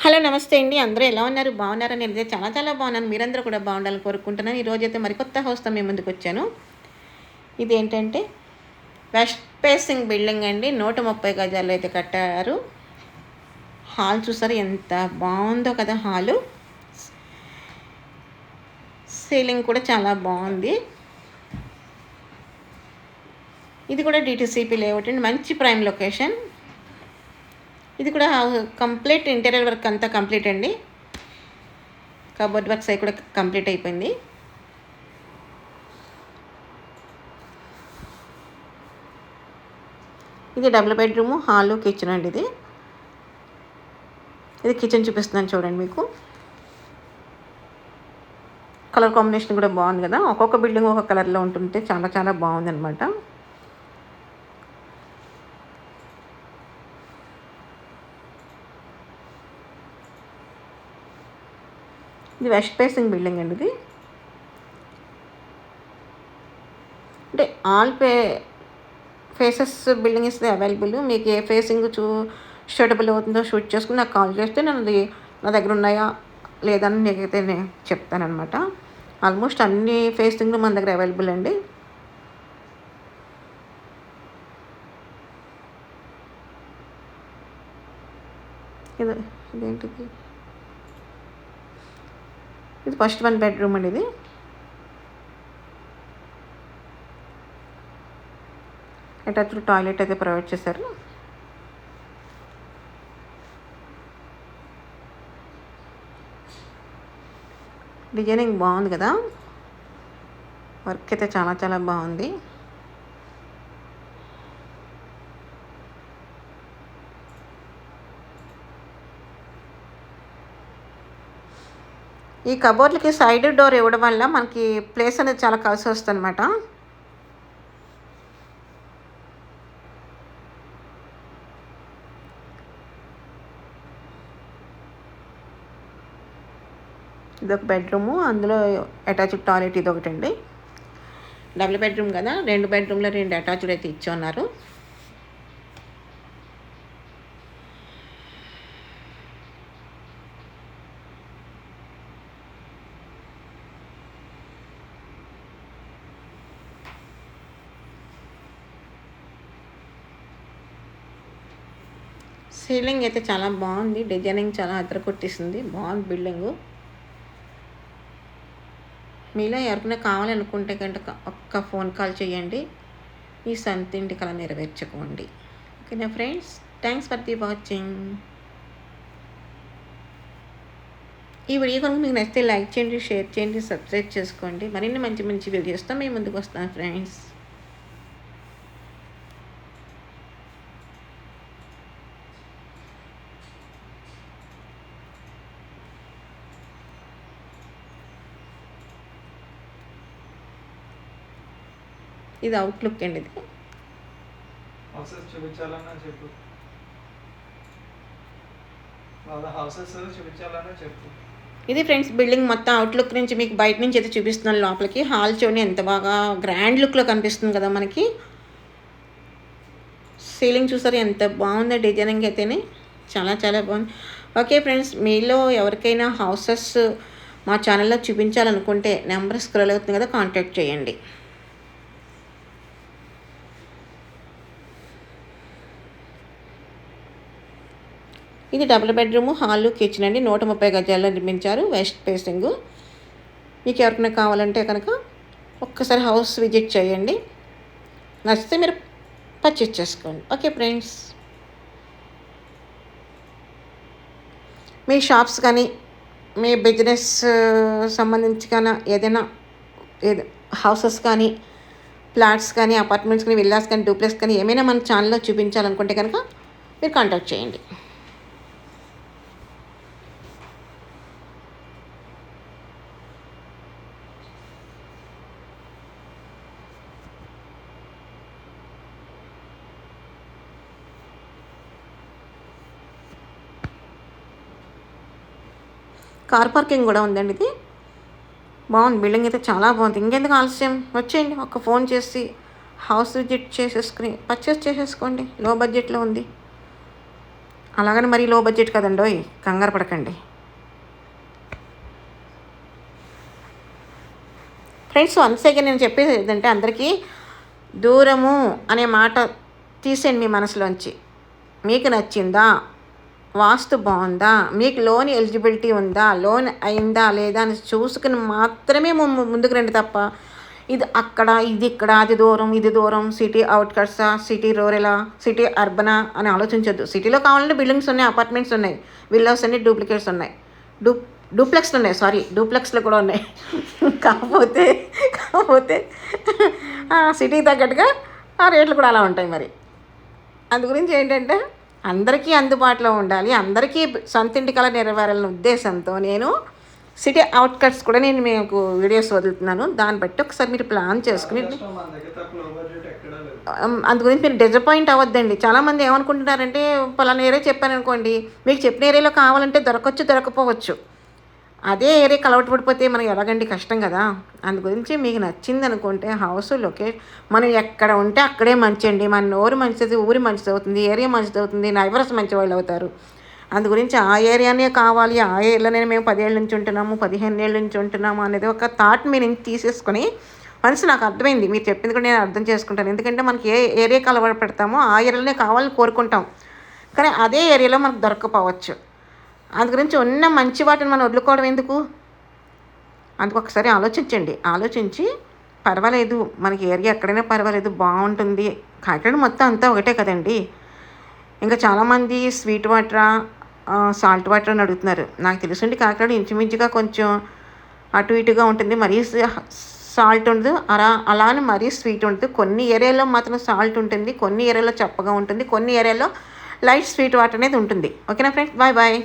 Hello నమస్తే అండి. అందరూ ఎలా ఉన్నారు? బాగున్నారా? నేనైతే చాలా చాలా బాగున్నాను. మీరందరూ కూడా బాగుండాలని కోరుకుంటున్నాను. ఈరోజైతే మరికొత్త హౌస్‌తో మీ ముందుకొచ్చాను. ఇదేంటంటే వెస్ట్ ఫేసింగ్ బిల్డింగ్ అండి. 130 గజాల్లో అయితే కట్టారు. హాల్ చూసారా ఎంత బాగుందో కదా హాలు. సీలింగ్ కూడా చాలా బాగుంది. ఇది కూడా డీటీసీపీ లేఅవుట్ అండి. మంచి ప్రైమ్ లొకేషన్. ఇది కూడా కంప్లీట్ ఇంటీరియర్ వర్క్ అంతా కంప్లీట్ అండి. కబోర్డ్ వర్క్స్ అవి కూడా కంప్లీట్ అయిపోయింది. ఇది డబుల్ బెడ్రూము, హాలు, కిచెన్ అండి. ఇది కిచెన్ చూపిస్తున్నాను చూడండి. మీకు కలర్ కాంబినేషన్ కూడా బాగుంది కదా. ఒక్కొక్క బిల్డింగ్ ఒక కలర్లో ఉంటుంటే చాలా చాలా బాగుంది అనమాట. ఇది వెస్ట్ ఫేసింగ్ బిల్డింగ్ అండి. ఇది అంటే all faces building is available. మీకు ఏ ఫేసింగ్ షూటబుల్ అవుతుందో షూట్ చేసుకుని నాకు కాల్ చేస్తే నేను అది నా దగ్గర ఉన్నాయా లేదని నీకైతే నేను చెప్తానమాట. ఆల్మోస్ట్ అన్ని ఫేసింగ్లు మన దగ్గర అవైలబుల్ అండి. ఇదేంటిది? ఇది ఫస్ట్ 1 బెడ్రూమ్ అండి. ఇది అటాచ్డ్ టాయిలెట్ అయితే ప్రొవైడ్ చేశారు. డిజైనింగ్ బాగుంది కదా. వర్క్ అయితే చాలా చాలా బాగుంది. ఈ కబోర్డ్లకి సైడ్ డోర్ ఇవ్వడం వల్ల మనకి ప్లేస్ అనేది చాలా కలిసి వస్తుంది అనమాట. ఇదొక బెడ్రూము, అందులో అటాచ్డ్ టాయిలెట్ ఇది ఒకటండి. డబుల్ బెడ్రూమ్ కదా, 2 బెడ్రూమ్లో 2 అటాచ్డ్ అయితే ఇచ్చి ఉన్నారు. సీలింగ్ అయితే చాలా బాగుంది. డిజైనింగ్ చాలా అద్దరు కొట్టేసింది. బాగుంది బిల్డింగు. మీలో ఎవరికైనా కావాలనుకుంటే కనుక ఒక్క ఫోన్ కాల్ చేయండి. ఈ సొంత ఇంటి కల నెరవేర్చుకోండి. ఓకేనా friends, thanks for the watching. ఈ వీడియో కనుక మీకు నచ్చితే లైక్ చేయండి, షేర్ చేయండి, సబ్స్క్రైబ్ చేసుకోండి. మరిన్ని మంచి మంచి వీడియోస్తో మేము ముందుకు వస్తాను ఫ్రెండ్స్. ఇది అవుట్లుక్ అండి. ఇది హౌసెస్ చూపించాలన్నా చెప్పు. వాళ్ళ హౌసెస్ చూపించాలన్నా చెప్పు. ఇది ఫ్రెండ్స్ బిల్డింగ్ మొత్తం అవుట్లుక్ నుంచి మీకు బయట నుంచి అయితే చూపిస్తున్నాను. లోపలికి హాల్ చూడండి ఎంత బాగా గ్రాండ్ లుక్లో కనిపిస్తుంది కదా మనకి. సీలింగ్ చూసారు ఎంత బాగుందో డిజైనింగ్ అయితేనే చాలా చాలా బాగుంది. ఓకే ఫ్రెండ్స్, మీలో ఎవరికైనా హౌసెస్ మా ఛానల్లో చూపించాలనుకుంటే నెంబర్ స్క్రోల్ అవుతుంది కదా, కాంటాక్ట్ చేయండి. ఇది డబుల్ బెడ్రూము, హాలు, కిచెన్ అండి. 130 గజాల్లో నిర్మించారు. West facing. మీకు ఎవరికైనా కావాలంటే కనుక ఒక్కసారి హౌస్ విజిట్ చేయండి. నచ్చితే మీరు పర్చేస్ చేసుకోండి. ఓకే ఫ్రెండ్స్, మీ షాప్స్ కానీ మీ బిజినెస్ సంబంధించి కానీ ఏదైనా హౌసెస్ కానీ ఫ్లాట్స్ కానీ అపార్ట్మెంట్స్ కానీ విల్లాస్ కానీ డూప్లెక్స్ కానీ ఏమైనా మన ఛానల్లో చూపించాలనుకుంటే కనుక మీరు కాంటాక్ట్ చేయండి. కార్ పార్కింగ్ కూడా ఉందండి. ఇది బాగుంది. బిల్డింగ్ అయితే చాలా బాగుంది. ఇంకెందుకు ఆలస్యం, వచ్చేయండి. ఒక ఫోన్ చేసి హౌస్ విజిట్ చేసేసుకుని పర్చేస్ చేసేసుకోండి. లో బడ్జెట్లో ఉంది. అలాగని మరీ లో బడ్జెట్ కదండోయ్, కంగారు పడకండి ఫ్రెండ్స్. వన్స్ అగైన్ నేను చెప్పేది ఏంటంటే అందరికీ దూరము అనే మాట తీసేయండి మీ మనసులోంచి. మీకు నచ్చిందా, వాస్తు బాగుందా, మీకు లోన్ ఎలిజిబిలిటీ ఉందా, లోన్ అయిందా లేదా అని చూసుకుని మాత్రమే ముందుకు రండి తప్ప ఇది అక్కడ ఇది ఇక్కడ, అది దూరం ఇది దూరం, సిటీ అవుట్కట్సా, సిటీ రూరలా, సిటీ అర్బనా అని ఆలోచించొద్దు. సిటీలో కావాలంటే బిల్డింగ్స్ ఉన్నాయి, అపార్ట్మెంట్స్ ఉన్నాయి, విల్లాస్ ఉన్నాయి, డూప్లికేట్స్ ఉన్నాయి, డూప్లెక్స్లు ఉన్నాయి, సారీ డూప్లెక్స్లు కూడా ఉన్నాయి. కాకపోతే సిటీకి తగ్గట్టుగా ఆ రేట్లు కూడా అలా ఉంటాయి. మరి అందు గురించి ఏంటంటే అందరికీ అందుబాటులో ఉండాలి, అందరికీ సొంత ఇంటి కల నెరవేరాలనే ఉద్దేశంతో నేను సిటీ అవుట్కట్స్ కూడా నేను మీకు వీడియోస్ వదులుతున్నాను. దాన్ని బట్టి ఒకసారి మీరు ప్లాన్ చేసుకుని మన దగ్గర తక్కువ లో బడ్జెట్ ఎక్కడా లేదు. అందు గురించి మీరు డిసప్పాయింట్ అవ్వద్దండి. చాలామంది ఏమనుకుంటున్నారంటే పలానా ఏరియా చెప్పాను అనుకోండి, మీకు చెప్పిన ఏరియాలో కావాలంటే దొరకచ్చు దొరకపోవచ్చు. అదే ఏరియా అలవాటు పడిపోతే మనకి ఎలాగండి, కష్టం కదా. అందు గురించి మీకు నచ్చింది అనుకుంటే హౌస్ మనం ఎక్కడ ఉంటే అక్కడే మంచండి. మన నోరు మంచిది, ఊరి మంచిది అవుతుంది, ఏరియా మంచిది అవుతుంది, నైబర్స్ మంచి వాళ్ళు అవుతారు. అందు గురించి ఆ ఏరియానే కావాలి, ఆ ఏరియాలోనే మేము 10 ఏళ్ళ నుంచి ఉంటున్నాము, 15 ఏళ్ళ నుంచి ఉంటున్నాము అనేది ఒక థాట్ మీరు తీసేసుకొని మనసు నాకు అర్థమైంది, మీరు చెప్పింది కూడా నేను అర్థం చేసుకుంటాను. ఎందుకంటే మనకి ఏ ఏరియాకి అలవాటు పెడతామో ఆ ఏరియాలోనే కావాలని కోరుకుంటాం, కానీ అదే ఏరియాలో మనకు దొరకపోవచ్చు. అందు గురించి ఉన్న మంచి వాటిని మనం వదులుకోవడం ఎందుకు? అందుకు ఒకసారి ఆలోచించండి. ఆలోచించి పర్వాలేదు, మనకి ఏరియా ఎక్కడైనా పర్వాలేదు, బాగుంటుంది. కాకినాడ మొత్తం అంతా ఒకటే కదండి. ఇంకా చాలామంది స్వీట్ వాటరా సాల్ట్ వాటర్ అని అడుగుతున్నారు. నాకు తెలుసుండి కాకినాడ ఇంచుమించుగా కొంచెం అటు ఇటుగా ఉంటుంది. మరీ సాల్ట్ ఉండదు, అలా అని మరీ స్వీట్ ఉంటుంది. కొన్ని ఏరియాలో మాత్రం సాల్ట్ ఉంటుంది, కొన్ని ఏరియాలో చప్పగా ఉంటుంది, కొన్ని ఏరియాలో లైట్ స్వీట్ వాటర్ అనేది ఉంటుంది. ఓకేనా ఫ్రెండ్స్, బాయ్ బాయ్.